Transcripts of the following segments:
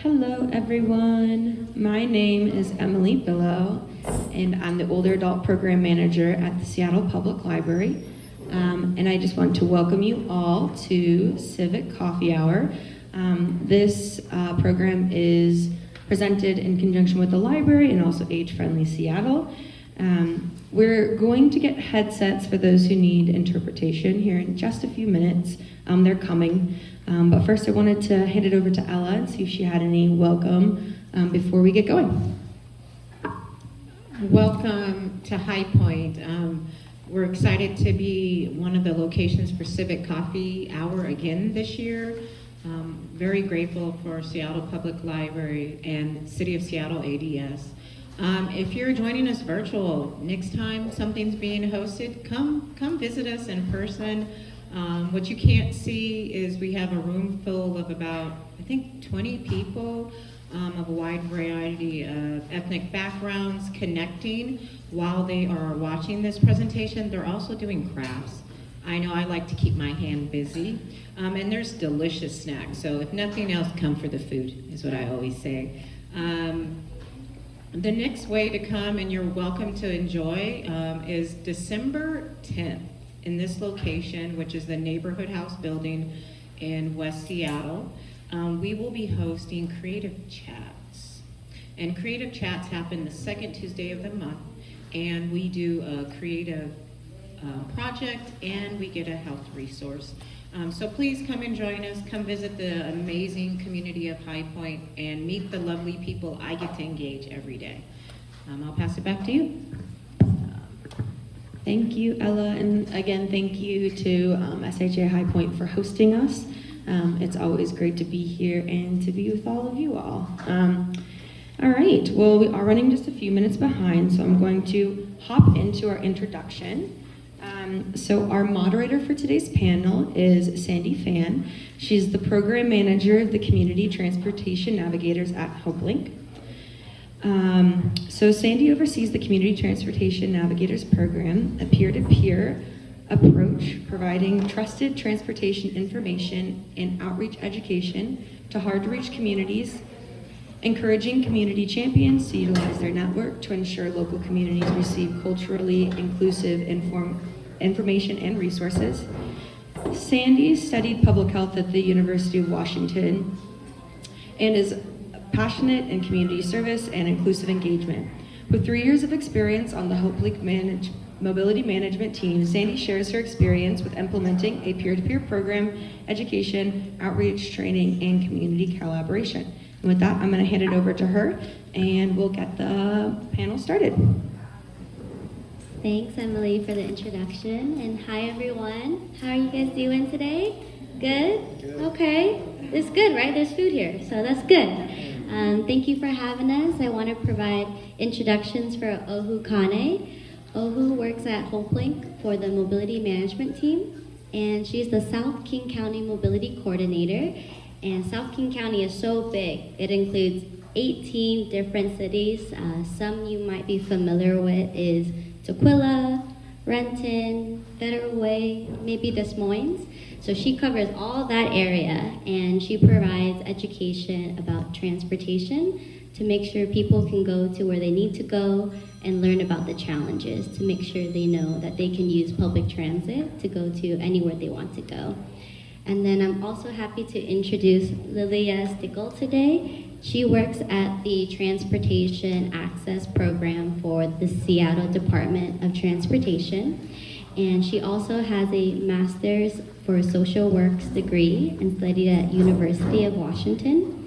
Hello, everyone. My name is Emily Billow, and I'm the Older Adult Program Manager at the Seattle Public Library. And I just want to welcome you all to Civic Coffee Hour. This program is presented in conjunction with the library and also Age Friendly Seattle. We're going to get headsets for those who need interpretation here in just a few minutes. They're coming. But first I wanted to hand it over to Ella and see if she had any welcome before we get going. Welcome to High Point. We're excited to be one of the locations for Civic Coffee Hour again this year. Very grateful for Seattle Public Library and City of Seattle ADS. If you're joining us virtual, next time something's being hosted, come visit us in person. What you can't see is we have a room full of about, I think, 20 people of a wide variety of ethnic backgrounds connecting while they are watching this presentation. They're also doing crafts. I know I like to keep my hand busy. And there's delicious snacks. So if nothing else, come for the food, is what I always say. The next way to come, and you're welcome to enjoy, is December 10th in this location, which is the Neighborhood House building in West Seattle. We will be hosting Creative Chats. And Creative Chats happen the second Tuesday of the month, and we do a creative project, and we get a health resource. So please come and join us. Come visit the amazing community of High Point and meet the lovely people I get to engage every day. I'll pass it back to you. Thank you, Ella, and again, thank you to SHA High Point for hosting us. It's always great to be here and to be with all of you all. All right, well, we are running just a few minutes behind, so I'm going to hop into our introduction. So our moderator for today's panel is Sandy Fan. She's the program manager of the Community Transportation Navigators at HopeLink. So Sandy oversees the Community Transportation Navigators program, a peer-to-peer approach providing trusted transportation information and outreach education to hard-to-reach communities, encouraging community champions to utilize their network to ensure local communities receive culturally inclusive information and resources. Sandy studied public health at the University of Washington and is passionate in community service and inclusive engagement. With 3 years of experience on the HopeLink mobility management team, Sandy shares her experience with implementing a peer-to-peer program, education, outreach, training, and community collaboration. And with that, I'm going to hand it over to her, and we'll get the panel started. Thanks, Emily, for the introduction. And hi, everyone. How are you guys doing today? Good? Good. Okay. It's good, right? There's food here, so that's good. Thank you for having us. I want to provide introductions for Ohu Kane. Ohu works at HopeLink for the mobility management team, and she's the South King County Mobility Coordinator. And South King County is so big. It includes 18 different cities. Some you might be familiar with is Tukwila, Renton, Federal Way, maybe Des Moines. So she covers all that area, and she provides education about transportation to make sure people can go to where they need to go and learn about the challenges to make sure they know that they can use public transit to go to anywhere they want to go. And then I'm also happy to introduce Lilia Stickel today. She works at the Transportation Access Program for the Seattle Department of Transportation. And she also has a master's for social works degree and studied at University of Washington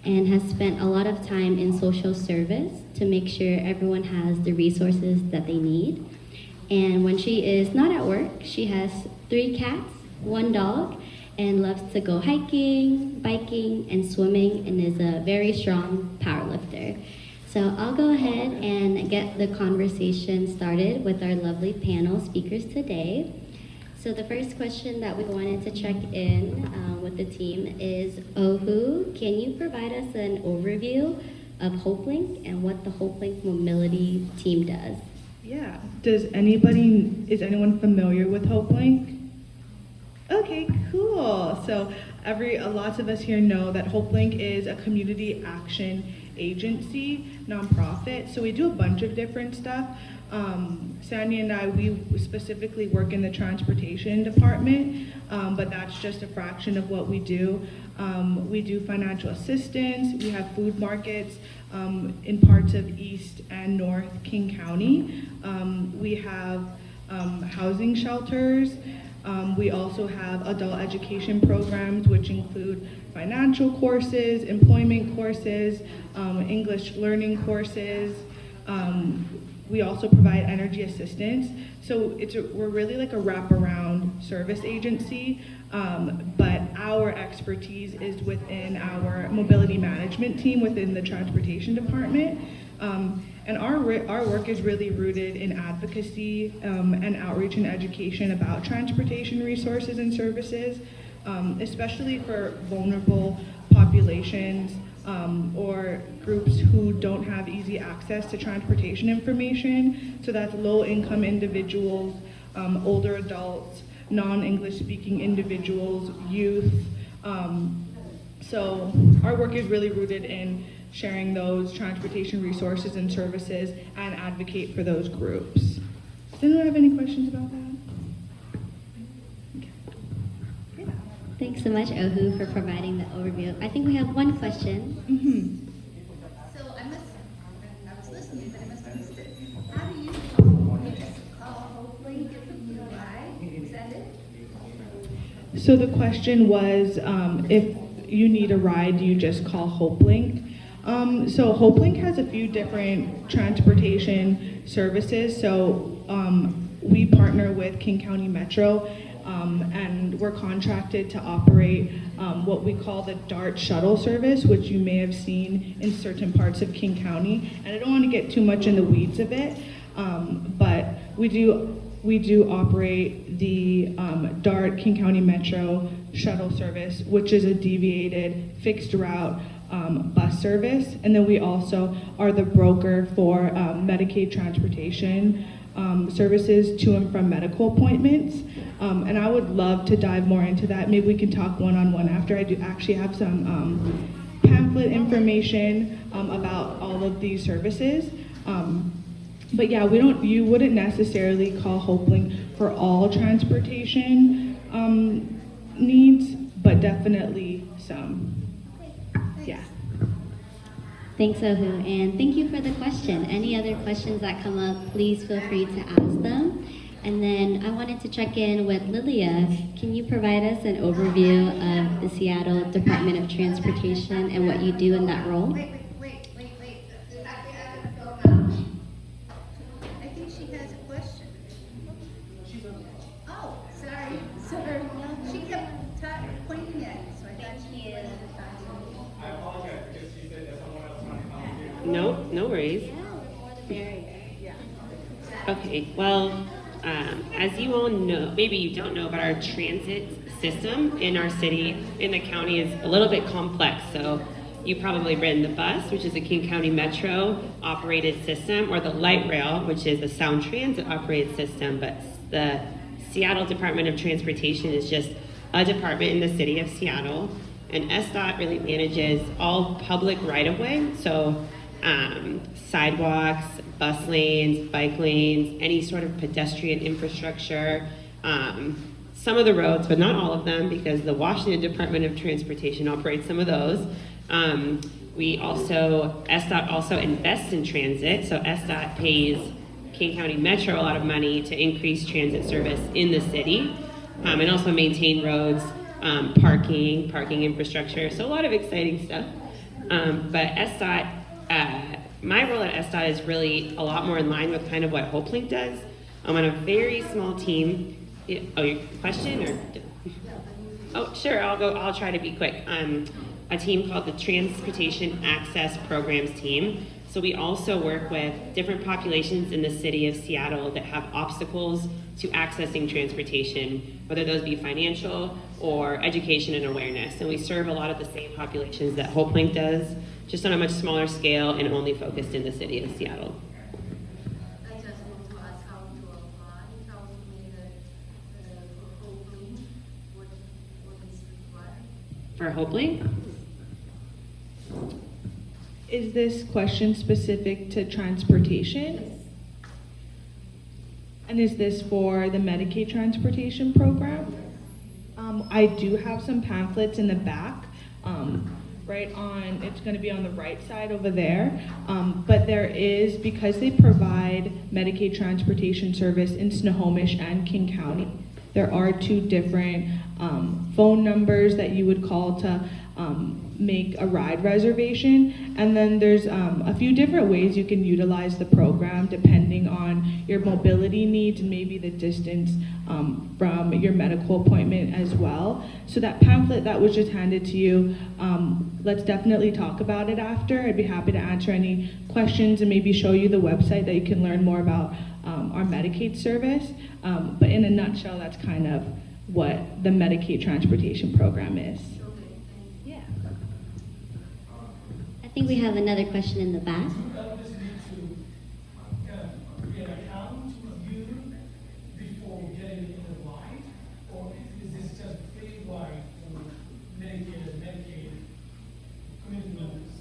and has spent a lot of time in social service to make sure everyone has the resources that they need. And when she is not at work, she has 3 cats, 1 dog, and loves to go hiking, biking, and swimming, and is a very strong powerlifter. So I'll go ahead and get the conversation started with our lovely panel speakers today. So the first question that we wanted to check in with the team is, Ohu, can you provide us an overview of HopeLink and what the HopeLink mobility team does? Yeah, is anyone familiar with HopeLink? Okay, cool. So lots of us here know that HopeLink is a community action agency, nonprofit. So we do a bunch of different stuff. Sandy and I, we specifically work in the transportation department, but that's just a fraction of what we do. We do financial assistance. We have food markets in parts of East and North King County. We have housing shelters. We also have adult education programs, which include financial courses, employment courses, English learning courses. We also provide energy assistance. So we're really like a wraparound service agency, but our expertise is within our mobility management team within the transportation department. And our work is really rooted in advocacy and outreach and education about transportation resources and services, especially for vulnerable populations or groups who don't have easy access to transportation information. So that's low-income individuals, older adults, non-English speaking individuals, youth. So our work is really rooted in sharing those transportation resources and services and advocate for those groups. Does anyone have any questions about that? Okay. Thanks so much, Ohu, for providing the overview. I think we have one question. So I was listening, but I must have missed it. How do you just call HopeLink if you arrive? Is that it? So the question was, if you need a ride, do you just call HopeLink? So HopeLink has a few different transportation services. So we partner with King County Metro, and we're contracted to operate what we call the DART shuttle service, which you may have seen in certain parts of King County. And I don't want to get too much in the weeds of it, but we do operate the DART King County Metro shuttle service, which is a deviated fixed route bus service. And then we also are the broker for Medicaid transportation services to and from medical appointments. And I would love to dive more into that. Maybe we can talk one-on-one after. I do actually have some pamphlet information about all of these services. But yeah, you wouldn't necessarily call HopeLink for all transportation needs, but definitely some. Yeah. Thanks, Ohu, and thank you for the question. Any other questions that come up, please feel free to ask them. And then I wanted to check in with Lilia. Can you provide us an overview of the Seattle Department of Transportation and what you do in that role? Wait. I gotta go now. I think she has a question. Oh, sorry. She kept pointing at me, so I thought she was. I apologize because she said that someone else wanted to come too. No worries. Okay, well, as you all know, maybe you don't know, but our transit system in our city, in the county, is a little bit complex. So you've probably ridden the bus, which is a King County Metro operated system, or the light rail, which is a Sound Transit operated system. But the Seattle Department of Transportation is just a department in the city of Seattle. And SDOT really manages all public right-of-way, so sidewalks, bus lanes, bike lanes, any sort of pedestrian infrastructure, some of the roads, but not all of them, because the Washington Department of Transportation operates some of those. SDOT also invests in transit, so SDOT pays King County Metro a lot of money to increase transit service in the city, and also maintain roads, parking infrastructure, so a lot of exciting stuff. But SDOT, my role at SDOT is really a lot more in line with kind of what HopeLink does. I'm on a very small team. Oh, your question or? Oh, sure. I'll try to be quick. A team called the Transportation Access Programs team. So we also work with different populations in the city of Seattle that have obstacles to accessing transportation, whether those be financial or education and awareness. And we serve a lot of the same populations that HopeLink does, just on a much smaller scale and only focused in the city of Seattle. I just want to ask how to apply, how to make a HopeLink, what is required. For HopeLink? Is this question specific to transportation? And is this for the Medicaid transportation program? I do have some pamphlets in the back, it's gonna be on the right side over there. But there is, because they provide Medicaid transportation service in Snohomish and King County, there are two different phone numbers that you would call to make a ride reservation. And then there's a few different ways you can utilize the program depending on your mobility needs and maybe the distance from your medical appointment as well. So that pamphlet that was just handed to you, let's definitely talk about it after. I'd be happy to answer any questions and maybe show you the website that you can learn more about our Medicaid service. But in a nutshell, that's kind of what the Medicaid transportation program is. Yeah. I think we have another question in the back. Just need to get an account with you before getting in the ride, or is this just free ride for Medicare and Medicaid community members?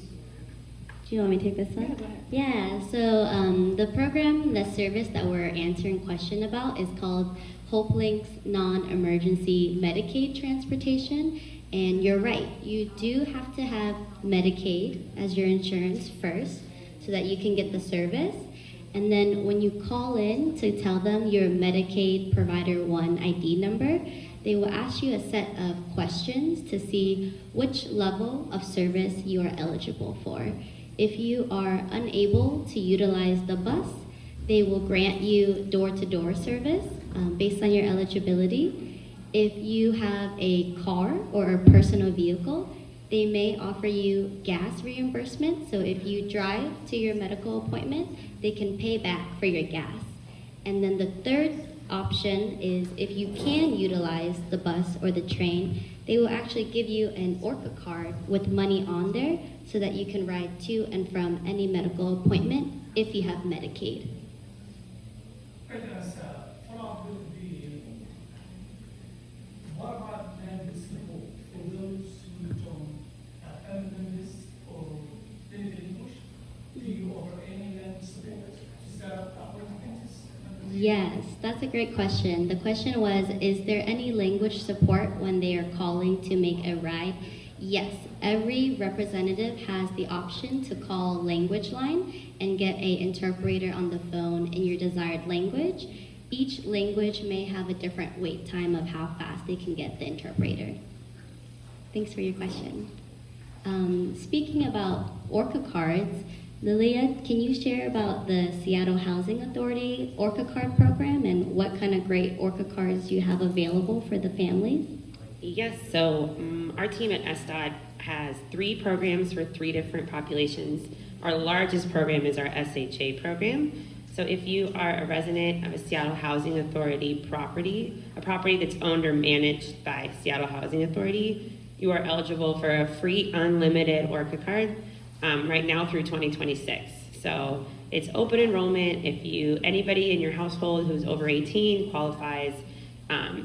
Do you want me to take this one? Yeah, so the program, the service that we're answering question about is called HopeLink's Non-Emergency Medicaid Transportation. And you're right, you do have to have Medicaid as your insurance first so that you can get the service. And then when you call in to tell them your Medicaid Provider 1 ID number, they will ask you a set of questions to see which level of service you are eligible for. If you are unable to utilize the bus, they will grant you door-to-door service based on your eligibility. If you have a car or a personal vehicle, they may offer you gas reimbursement. So if you drive to your medical appointment, they can pay back for your gas. And then the third option is if you can utilize the bus or the train, they will actually give you an ORCA card with money on there so that you can ride to and from any medical appointment if you have Medicaid. Follow-up would be, what about land support for those who don't have family members or anything English? Do you offer any land support to set up appointments? Yes, that's a great question. The question was, is there any language support when they are calling to make a ride? Yes, every representative has the option to call language line and get an interpreter on the phone in your desired language. Each language may have a different wait time of how fast they can get the interpreter. Thanks for your question. Speaking about ORCA cards, Lilia, can you share about the Seattle Housing Authority ORCA card program and what kind of great ORCA cards you have available for the families? Yes, so our team at SDOT has 3 programs for 3 different populations. Our largest program is our SHA program. So if you are a resident of a Seattle Housing Authority property, a property that's owned or managed by Seattle Housing Authority, you are eligible for a free unlimited ORCA card right now through 2026. So it's open enrollment. If anybody in your household who's over 18 qualifies,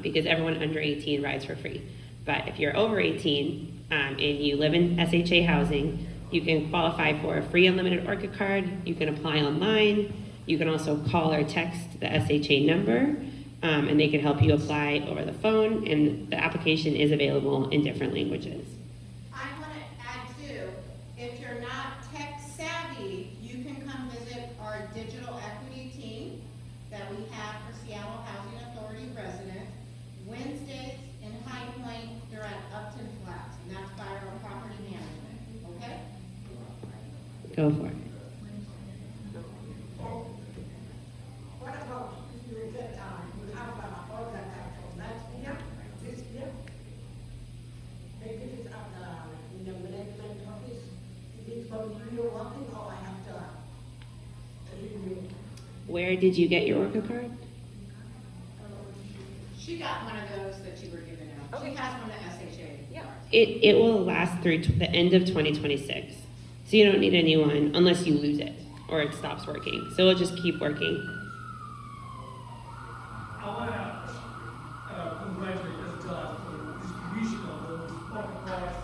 because everyone under 18 rides for free. But if you're over 18 and you live in SHA housing, you can qualify for a free unlimited ORCA card. You can apply online. You can also call or text the SHA number, and they can help you apply over the phone, and the application is available in different languages. I want to add too, if you're not tech savvy, you can come visit our digital equity team that we have for Seattle Housing Authority residents. Wednesdays in High Point, they're at Upton Flats, and that's by our property management, okay? Go for it. What about you get you have all that from last year, this year? Maybe it's at in the management office. Is it from you working or I have to renew? Where did you get your ORCA card? She got one of those that you were giving out. She has one of SHA. Yeah. It will last through the end of 2026. So you don't need a new one unless you lose it or it stops working. So it'll just keep working. I want to congratulate SDOT for the distribution of those ORCA cards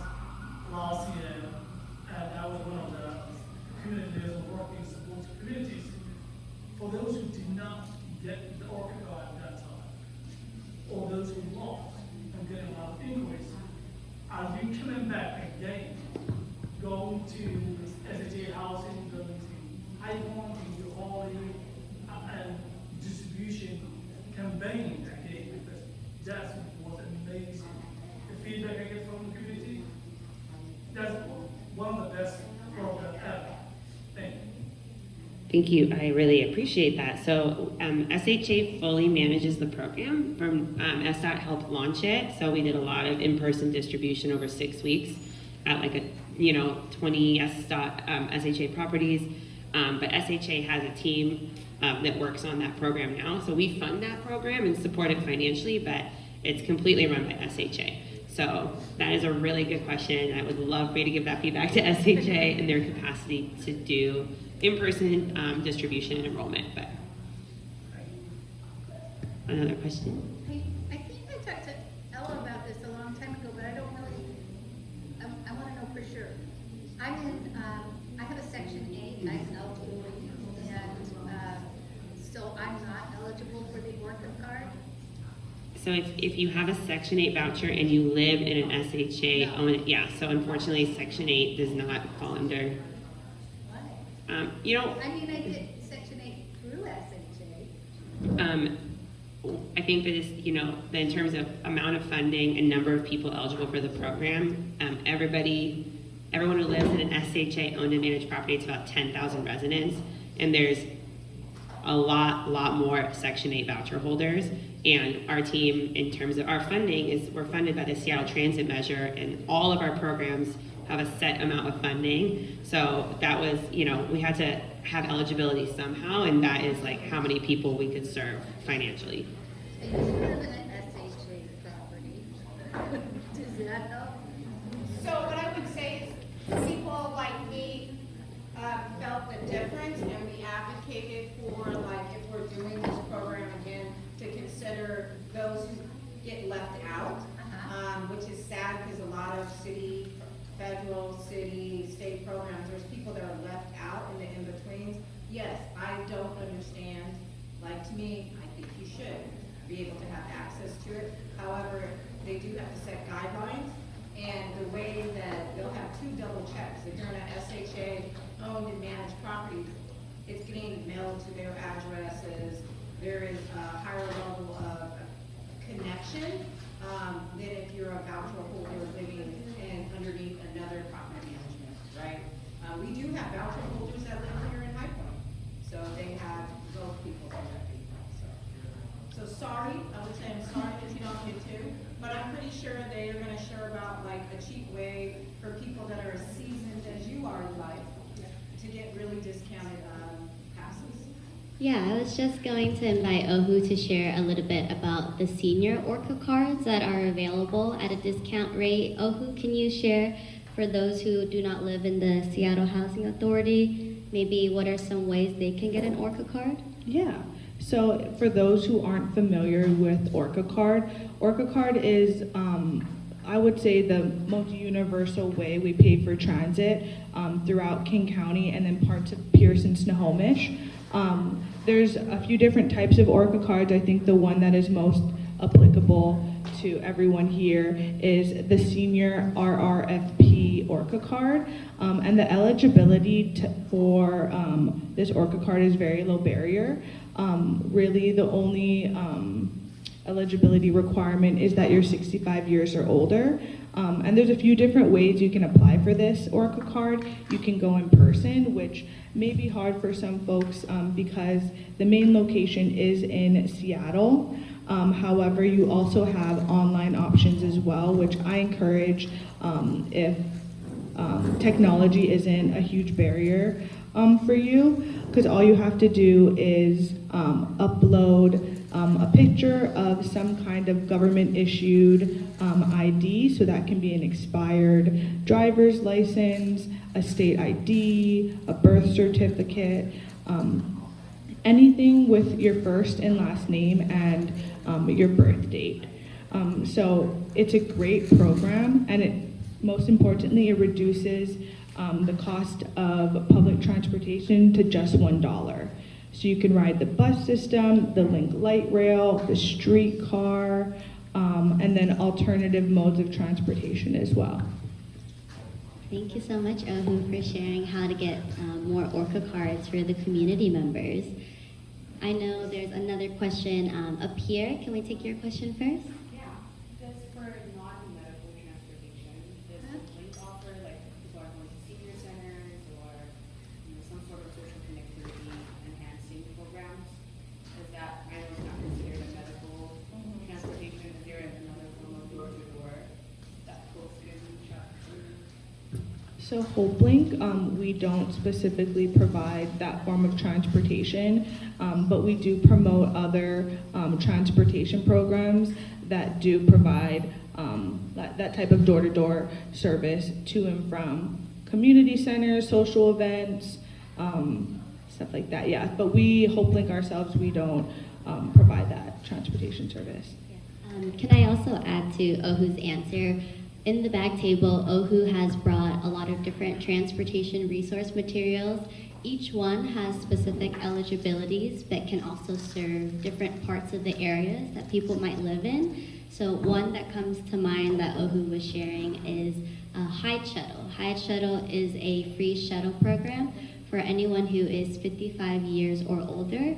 vain again because that was amazing. The feedback I get from the community, that's one of the best programs ever. Thank you. Thank you. I really appreciate that. So SHA fully manages the program. From SDOT helped launch it. So we did a lot of in-person distribution over 6 weeks at like 20 SHA properties. But SHA has a team that works on that program now. So we fund that program and support it financially, but it's completely run by SHA. So that is a really good question. I would love for you to give that feedback to SHA and their capacity to do in-person distribution and enrollment. But another question? I think I talked to Ella about this a long time ago, but I don't really, I want to know for sure. I'm in, I have a Section 8, I'm eligible, and so I'm not eligible for the Orca card. So if you have a Section 8 voucher and you live in an SHA owned, yeah, so unfortunately Section 8 does not fall under. Why? You know, I mean, I did Section 8 through SHA. I think that is, that in terms of amount of funding and number of people eligible for the program, everyone who lives in an SHA owned and managed property, it's about 10,000 residents, and there's a lot more Section 8 voucher holders. And our team, in terms of our funding, we're funded by the Seattle Transit Measure, and all of our programs have a set amount of funding. So that was, we had to have eligibility somehow, and that is like how many people we could serve financially. I used to live in an SHA property. Does that help? So what I would say is people like me felt the difference, and we advocated for, like, if we're doing this program again, to consider those who get left out, which is sad because a lot of federal, city, state programs, there's people that are left out in the in-betweens. Yes, I don't understand. Like, to me, I think you should be able to have access to it. However, they do have to set guidelines, and the way that they'll have 2 double checks. If you're in a SHA owned and managed property, it's getting mailed to their addresses. There is a higher level of connection than if you're a voucher holder living underneath another property management, right? We do have voucher holders that live here in High Point, so they have both people there. So sorry, I would say I'm sorry that you don't get 2, but I'm pretty sure they are going to share about like a cheap way for people that are as seasoned as you are in life to get really discounted passes. Yeah, I was just going to invite Ohu to share a little bit about the senior Orca cards that are available at a discount rate. Ohu, can you share for those who do not live in the Seattle Housing Authority, maybe what are some ways they can get an Orca card? Yeah. So for those who aren't familiar with Orca Card is, I would say, the most universal way we pay for transit throughout King County and then parts of Pierce and Snohomish. There's a few different types of Orca cards. I think the one that is most applicable to everyone here is the senior RRFP Orca card. And the eligibility for this Orca card is very low barrier. Really the only eligibility requirement is that you're 65 years or older. And there's a few different ways you can apply for this Orca card. You can go in person, which may be hard for some folks because the main location is in Seattle. However, you also have online options as well, which I encourage if technology isn't a huge barrier for you, because all you have to do is upload a picture of some kind of government-issued ID, so that can be an expired driver's license, a state ID, a birth certificate, anything with your first and last name and your birth date. So it's a great program, and most importantly, it reduces the cost of public transportation to just $1. So you can ride the bus system, the Link Light Rail, the streetcar, and then alternative modes of transportation as well. Thank you so much, Ohu, for sharing how to get more Orca cards for the community members. I know there's another question up here. Can we take your question first? Yeah, that's for non-medical transportation. Does Link offer, like, people are going to senior centers or, some sort of social connectivity enhancing programs? Is that, I know it's not considered a medical transportation, is there another form of door-to-door that folks can reach out to? So HopeLink, we don't specifically provide that form of transportation, but we do promote other transportation programs that do provide that type of door-to-door service to and from community centers, social events, stuff like that, yeah. But we, HopeLink ourselves, we don't provide that transportation service. Can I also add to Ohu's answer? In the back table, Ohu has brought a lot of different transportation resource materials. Each one has specific eligibilities that can also serve different parts of the areas that people might live in. So one that comes to mind that Ohu was sharing is Hide Shuttle. Hide Shuttle is a free shuttle program for anyone who is 55 years or older,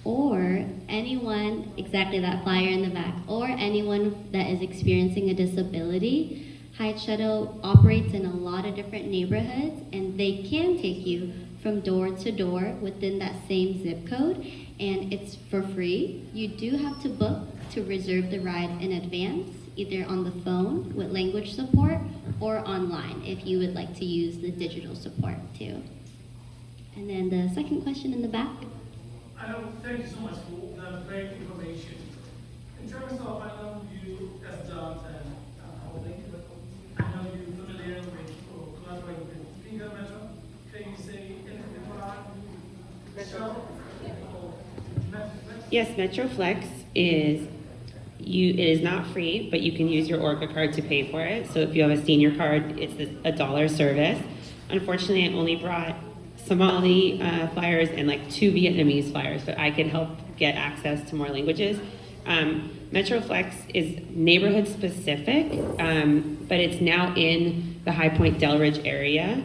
or anyone, exactly that flyer in the back, or anyone that is experiencing a disability. Hide Shuttle operates in a lot of different neighborhoods, and they can take you from door to door within that same zip code, and it's for free. You do have to book to reserve the ride in advance, either on the phone with language support or online if you would like to use the digital support too. And then the second question in the back. Thank you so much for the great information. In terms of, I know you as Doug and Holding, but I know you're familiar with or collaborate with Finger Metro. Can you say anything about Metro? Yes, MetroFlex is it is not free, but you can use your Orca card to pay for it. So if you have a senior card, it's a $1 service. Unfortunately, I only brought Somali flyers and like 2 Vietnamese flyers, but I could help get access to more languages. MetroFlex is neighborhood specific, but it's now in the High Point Delridge area.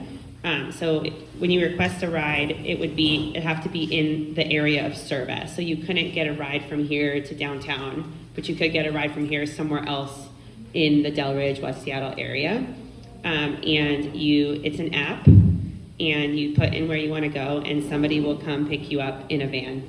So when you request a ride, it'd have to be in the area of service. So you couldn't get a ride from here to downtown, but you could get a ride from here somewhere else in the Delridge, West Seattle area. It's an app, and you put in where you want to go, and somebody will come pick you up in a van.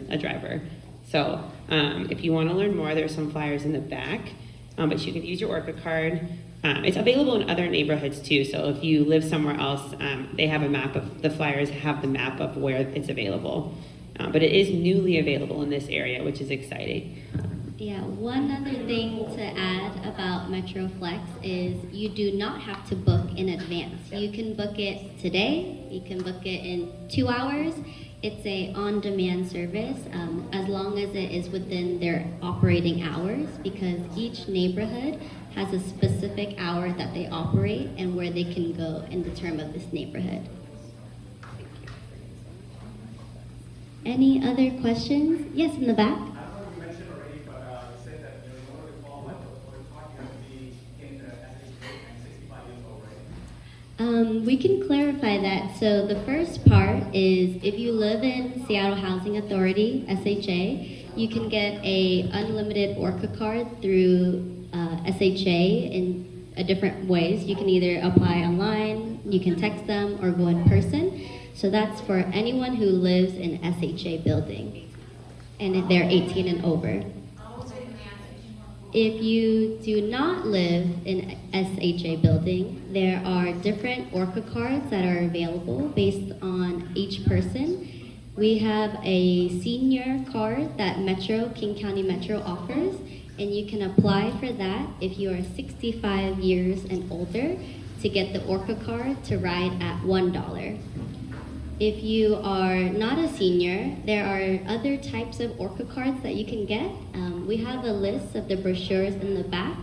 A driver. So if you want to learn more, there's some flyers in the back, but you can use your Orca card. It's available in other neighborhoods too, so if you live somewhere else, they have the flyers have the map of where it's available. But it is newly available in this area, which is exciting. Yeah, one other thing to add about MetroFlex is you do not have to book in advance. You can book it today, you can book it in 2 hours. It's a on-demand service as long as it is within their operating hours, because each neighborhood has a specific hour that they operate and where they can go in the term of this neighborhood. Any other questions? Yes, in the back. We can clarify that. So the first part is if you live in Seattle Housing Authority, SHA, you can get a unlimited Orca card through SHA in different ways. You can either apply online, you can text them, or go in person. So that's for anyone who lives in SHA building and they're 18 and over. If you do not live in SHA building, there are different Orca cards that are available based on each person. We have a senior card that King County Metro offers, and you can apply for that if you are 65 years and older to get the Orca card to ride at $1. If you are not a senior, there are other types of Orca cards that you can get. We have a list of the brochures in the back,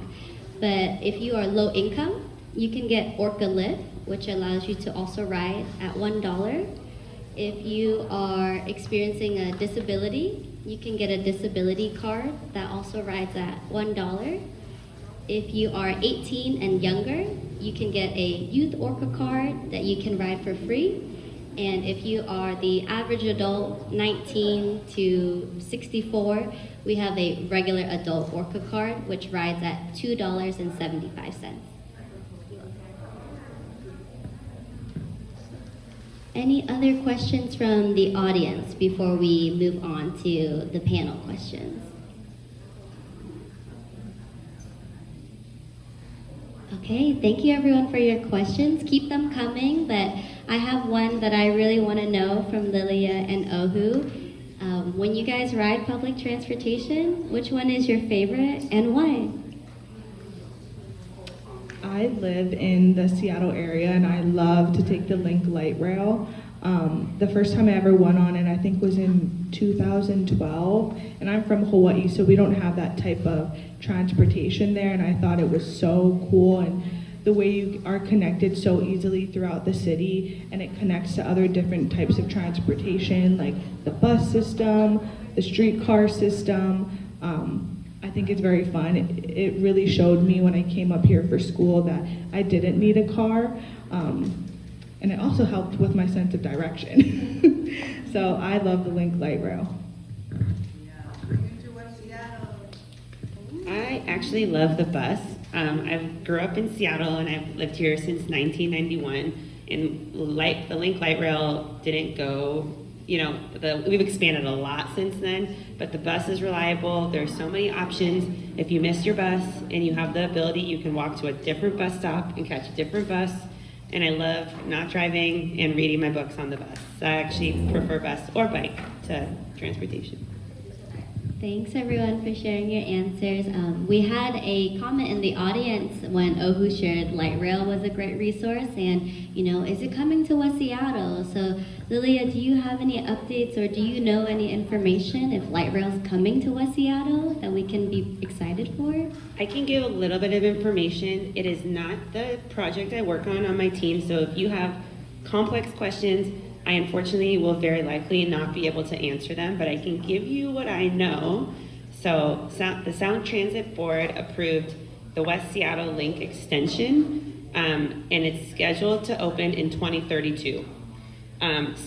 but if you are low income, you can get Orca Lift, which allows you to also ride at $1. If you are experiencing a disability, you can get a disability card that also rides at $1. If you are 18 and younger, you can get a youth Orca card that you can ride for free. And if you are the average adult, 19 to 64, we have a regular adult Orca card, which rides at $2.75. Any other questions from the audience before we move on to the panel questions? Okay, thank you everyone for your questions. Keep them coming, but I have one that I really want to know from Lilia and Ohu. When you guys ride public transportation, which one is your favorite and why? I live in the Seattle area and I love to take the Link Light Rail. The first time I ever went on it, I think, was in 2012, and I'm from Hawaii, so we don't have that type of transportation there, and I thought it was so cool, and the way you are connected so easily throughout the city, and it connects to other different types of transportation, like the bus system, the streetcar system. I think it's very fun. It really showed me when I came up here for school that I didn't need a car. And it also helped with my sense of direction. So I love the Link Light Rail. I actually love the bus. I grew up in Seattle and I've lived here since 1991. And the Link Light Rail didn't go, we've expanded a lot since then, but the bus is reliable. There's so many options. If you miss your bus and you have the ability, you can walk to a different bus stop and catch a different bus. And I love not driving and reading my books on the bus. So I actually prefer bus or bike to transportation. Thanks everyone for sharing your answers. We had a comment in the audience when Ohu shared Light Rail was a great resource, and is it coming to West Seattle? So Lilia, do you have any updates or do you know any information if Light Rail is coming to West Seattle that we can be excited for? I can give a little bit of information. It is not the project I work on my team, so if you have complex questions, I unfortunately will very likely not be able to answer them, but I can give you what I know. So the Sound Transit Board approved the West Seattle Link extension, and it's scheduled to open in 2032. Sound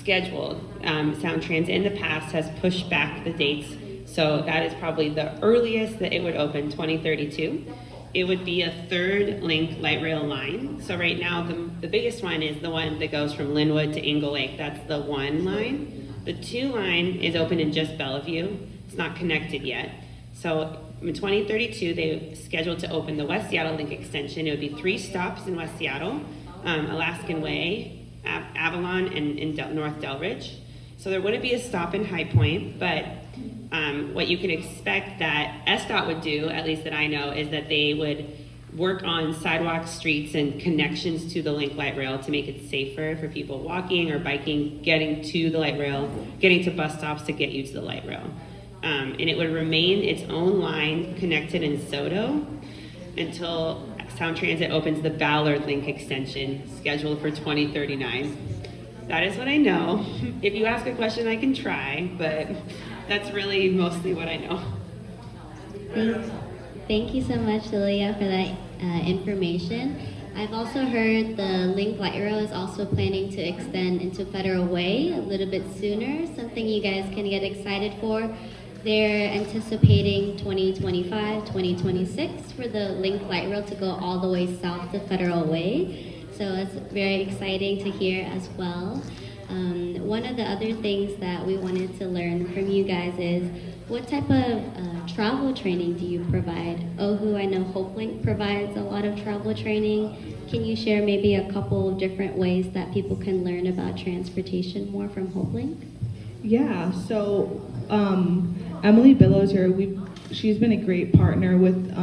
Transit in the past has pushed back the dates, so that is probably the earliest that it would open, 2032. It would be a third Link Light Rail line. So right now, the biggest one is the one that goes from Linwood to Ingle Lake. That's the 1 line. The 2 line is open in just Bellevue. It's not connected yet. So in 2032, they scheduled to open the West Seattle Link extension. It would be 3 stops in West Seattle, Alaskan Way, Avalon, and in North Delridge. So there wouldn't be a stop in High Point, but what you can expect that SDOT would do, at least that I know, is that they would work on sidewalks, streets, and connections to the Link Light Rail to make it safer for people walking or biking, getting to the light rail, getting to bus stops to get you to the light rail. And it would remain its own line connected in Soto until Sound Transit opens the Ballard Link extension scheduled for 2039. That is what I know. If you ask a question, I can try, but that's really mostly what I know. Thank you so much, Lilia, for that information. I've also heard the Link Light Rail is also planning to extend into Federal Way a little bit sooner, something you guys can get excited for. They're anticipating 2025, 2026 for the Link Light Rail to go all the way south to Federal Way. So it's very exciting to hear as well. One of the other things that we wanted to learn from you guys is what type of travel training do you provide? Ohu, I know HopeLink provides a lot of travel training. Can you share maybe a couple of different ways that people can learn about transportation more from HopeLink? Yeah, so Emily Billows here, she's been a great partner with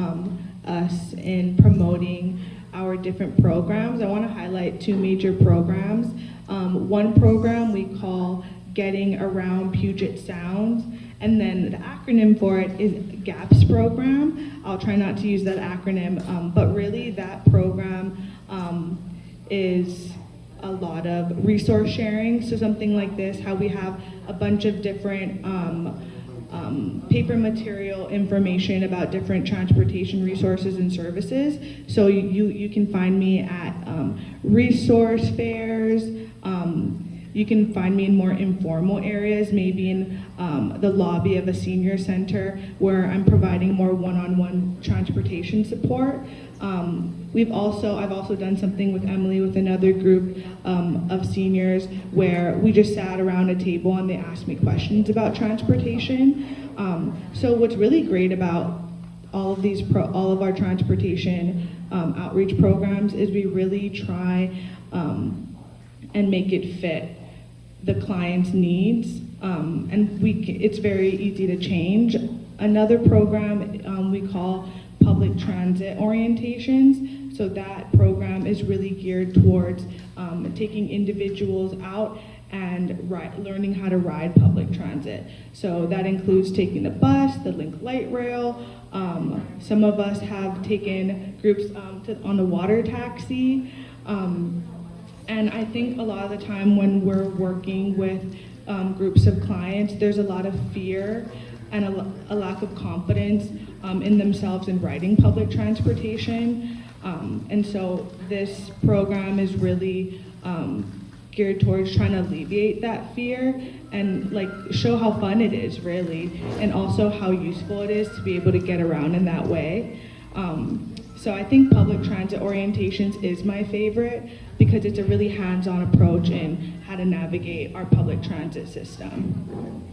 us in promoting our different programs. I want to highlight 2 major programs. One program we call Getting Around Puget Sound, and then the acronym for it is GAPS program. I'll try not to use that acronym, but really that program is a lot of resource sharing. So something like this, how we have a bunch of different paper material information about different transportation resources and services. So you can find me at resource fairs. you can find me in more informal areas, maybe in the lobby of a senior center where I'm providing more one-on-one transportation support. I've also done something with Emily with another group of seniors where we just sat around a table and they asked me questions about transportation. So what's really great about all of our transportation outreach programs is we really try and make it fit the client's needs, and it's very easy to change. Another program we call public transit orientations. So that program is really geared towards taking individuals out and learning how to ride public transit. So that includes taking the bus, the Link Light Rail. Some of us have taken groups on the water taxi. And I think a lot of the time when we're working with groups of clients, there's a lot of fear and a lack of confidence in themselves in riding public transportation. And so this program is really geared towards trying to alleviate that fear and show how fun it is really, and also how useful it is to be able to get around in that way. So I think public transit orientations is my favorite because it's a really hands-on approach in how to navigate our public transit system.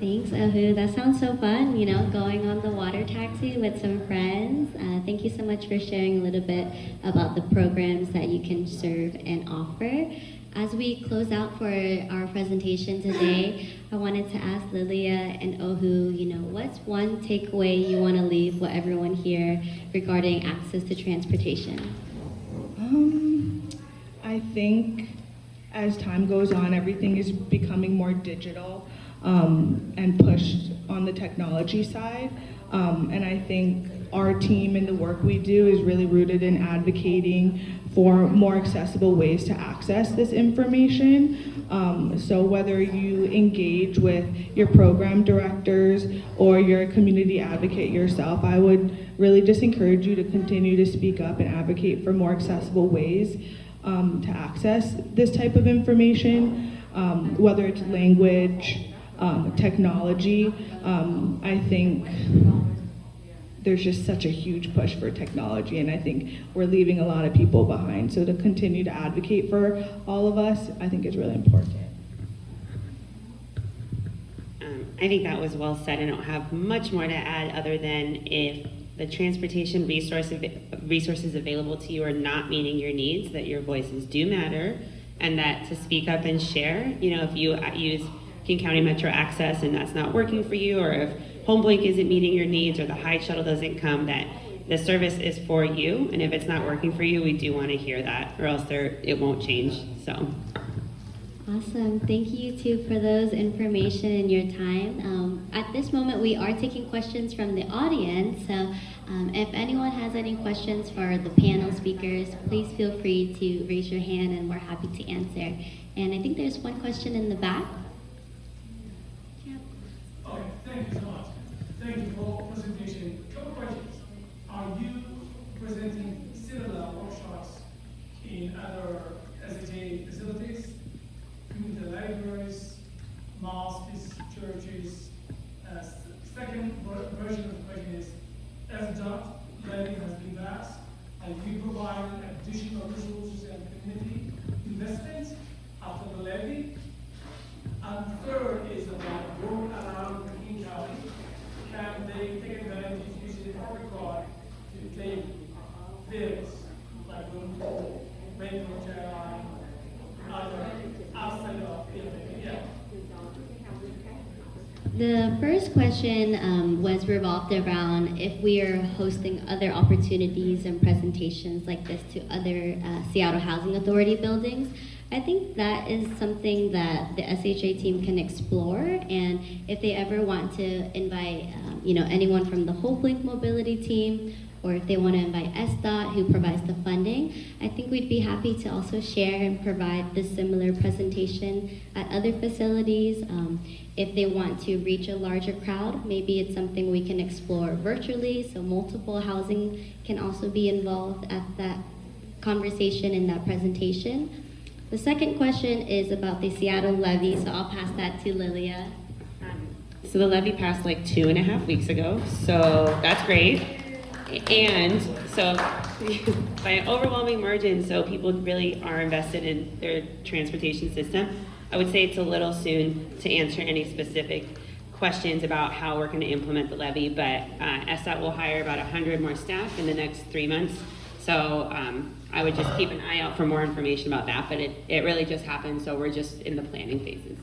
Thanks, Ahu. That sounds so fun, going on the water taxi with some friends. Thank you so much for sharing a little bit about the programs that you can serve and offer. As we close out for our presentation today, I wanted to ask Lilia and Ohu, what's one takeaway you want to leave with everyone here regarding access to transportation? I think as time goes on, everything is becoming more digital and pushed on the technology side. And I think our team and the work we do is really rooted in advocating for more accessible ways to access this information. So whether you engage with your program directors or you're a community advocate yourself, I would really just encourage you to continue to speak up and advocate for more accessible ways to access this type of information, whether it's language, technology. I think there's just such a huge push for technology, and I think we're leaving a lot of people behind. So to continue to advocate for all of us, I think is really important. I think that was well said. I don't have much more to add other than if the transportation resources available to you are not meeting your needs, that your voices do matter, and that to speak up and share. If you use King County Metro Access and that's not working for you, or if HomeBlink isn't meeting your needs, or the High Shuttle doesn't come, that the service is for you, and if it's not working for you, we do want to hear that, or else it won't change. So. Awesome. Thank you too for those information and your time. At this moment, we are taking questions from the audience. So if anyone has any questions for the panel speakers, please feel free to raise your hand and we're happy to answer. And I think there's one question in the back. Okay, thank you so much. Thank you for the presentation. A couple questions. Are you presenting similar workshops in other SHA facilities? Community libraries, mosques, churches. Second version of the question is, as dot levy has been passed, and we provide additional resources and community investments after the levy. And third is about road around King County. Can they take advantage of using the public card to take bids, like when we make no airline, outside of yeah. The first question was revolved around if we are hosting other opportunities and presentations like this to other Seattle Housing Authority buildings. I think that is something that the SHA team can explore, and if they ever want to invite anyone from the HomeBlink mobility team, or if they want to invite SDOT, who provides the funding, I think we'd be happy to also share and provide this similar presentation at other facilities. If they want to reach a larger crowd, maybe it's something we can explore virtually, so multiple housing can also be involved at that conversation and that presentation. The second question is about the Seattle levy, so I'll pass that to Lilia. So the levy passed like 2.5 weeks ago, so that's great. And so by an overwhelming margin, so people really are invested in their transportation system. I would say it's a little soon to answer any specific questions about how we're going to implement the levy, but SDOT will hire about 100 more staff in the next 3 months. So I would just keep an eye out for more information about that, but it really just happened, so we're just in the planning phases.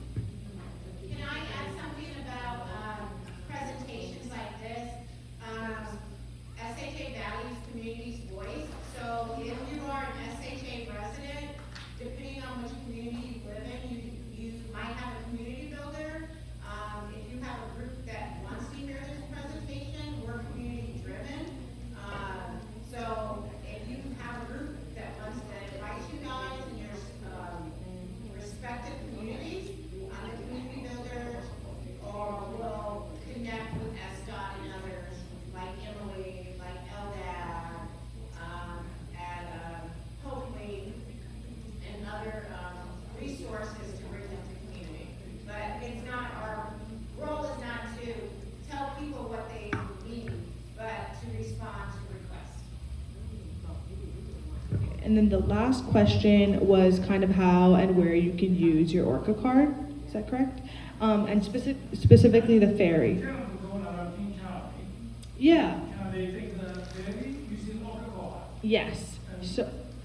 Can I add something about presentations like this? SHA values community's voice. So if you are an SHA resident, depending on which community you live in, you might have a community builder. If you have a group that wants to hear this presentation, we're community driven. So if you have a group that wants to invite you guys in your respective communities, the community builders will connect with SDOT and others, like Emily, like LDAD, and hopefully, and other resources to bring them to community. But it's not, our role is not to tell people what they need, but to respond to requests. And then the last question was kind of how and where you can use your Orca card. Is that correct? And specifically the ferry. Gentlemen going around King County, Yeah. can they take the ferry using Orca card? Yes.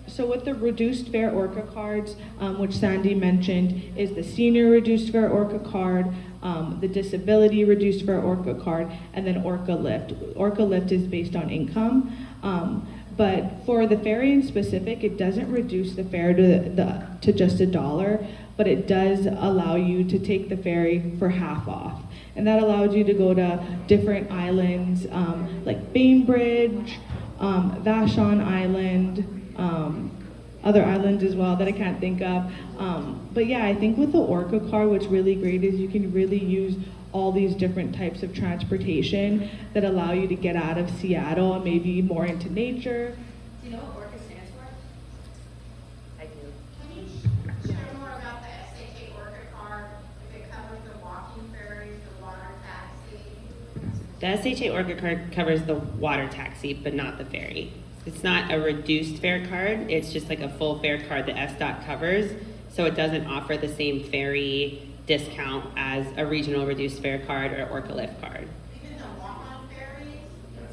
So with the reduced fare Orca cards, which Sandy mentioned, is the senior reduced fare Orca card, the disability reduced fare Orca card, and then Orca Lift. Orca Lift is based on income. But for the ferry in specific, it doesn't reduce the fare to just $1, but it does allow you to take the ferry for half off. And that allows you to go to different islands, like Bainbridge, Vashon Island, other islands as well that I can't think of. But yeah, I think with the Orca card, what's really great is you can really use all these different types of transportation that allow you to get out of Seattle and maybe more into nature. Do you know what Orca stands for? I do. Can you share more about the SHA Orca card, if it covers the walking ferries, the water taxi? The SHA Orca card covers the water taxi, but not the ferry. It's not a reduced fare card, it's just like a full fare card that SDOT covers, so it doesn't offer the same ferry discount as a regional reduced fare card or Orca Lift card. Even the walk-on ferries?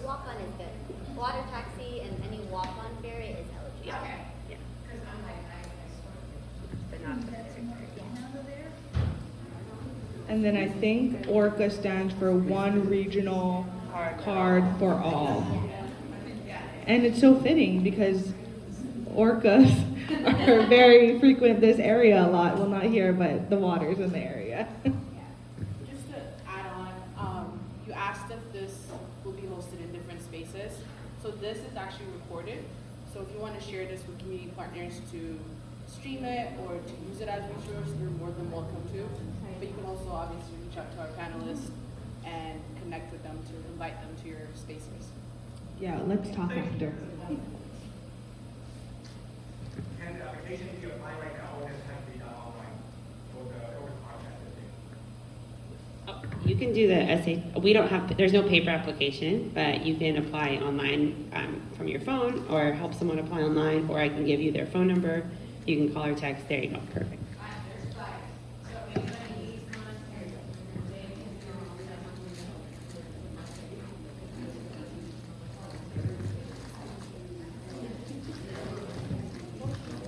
Walk-on is good. Water taxi and any walk-on ferry is eligible. Okay. Yeah. Because I'm like, I sort But not the ferry. And then I think Orca stands for one regional card for all. And it's so fitting because orcas are very frequent this area a lot. Well, not here, but the waters in the area. Just to add on, you asked if this will be hosted in different spaces. So this is actually recorded. So if you want to share this with community partners to stream it or to use it as resource, you're more than welcome to. But you can also obviously reach out to our panelists and connect with them to invite them to your spaces. Yeah, let's talk after. And the application, if you apply right now, all this has to be done online for the contract. You can do the essay. We don't have, there's no paper application, but you can apply online from your phone or help someone apply online, or I can give you their phone number. You can call or text. There you go. Perfect.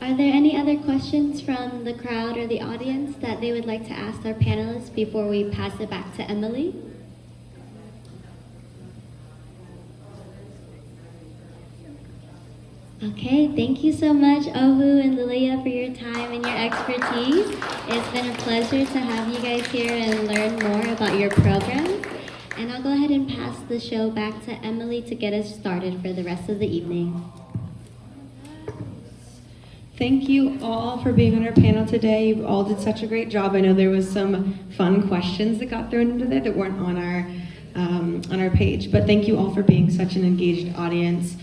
Are there any other questions from the crowd or the audience that they would like to ask our panelists before we pass it back to Emily? Okay, thank you so much, Ohu and Lilia, for your time and your expertise. It's been a pleasure to have you guys here and learn more about your program. And I'll go ahead and pass the show back to Emily to get us started for the rest of the evening. Thank you all for being on our panel today. You all did such a great job. I know there was some fun questions that got thrown into there that weren't on our page, but thank you all for being such an engaged audience.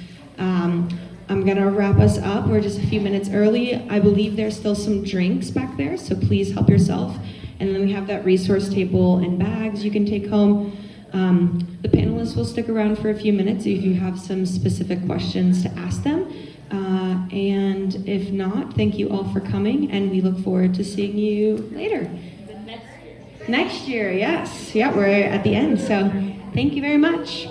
I'm gonna wrap us up. We're just a few minutes early. I believe there's still some drinks back there, so please help yourself. And then we have that resource table and bags you can take home. The panelists will stick around for a few minutes if you have some specific questions to ask them. And if not, thank you all for coming, and we look forward to seeing you later. Next year, yes. Yeah, we're at the end, so thank you very much.